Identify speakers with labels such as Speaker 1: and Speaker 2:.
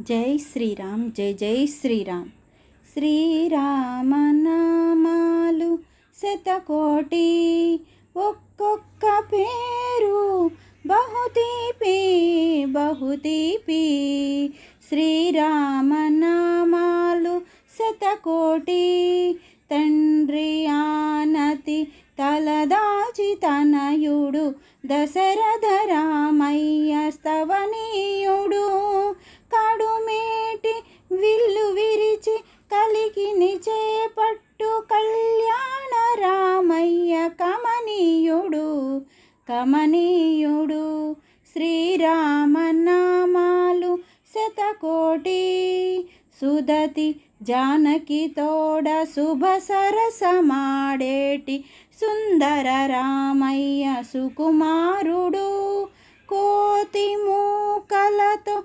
Speaker 1: జై శ్రీరామ్, జై జై శ్రీరామ్. శ్రీరామనామాలు శతకోటి, ఒక్కొక్క పేరు బహుతీపి బహుతీపి. శ్రీరామనామాలు శతకోటి, తండ్రి ఆనతి తలదాచి తనయుడు దశరథ రామయ్య స్తవనీయుడు. కడుమేటి విల్లు విరిచి కలికిని చేపట్టు కళ్యాణ రామయ్య కమనీయుడు కమనీయుడు. శ్రీరామనామాలు శతకోటి, సుదతి జానకి తోడ శుభ సరసమాడేటి సుందర రామయ్య సుకుమారుడు. కోతి మూకలతో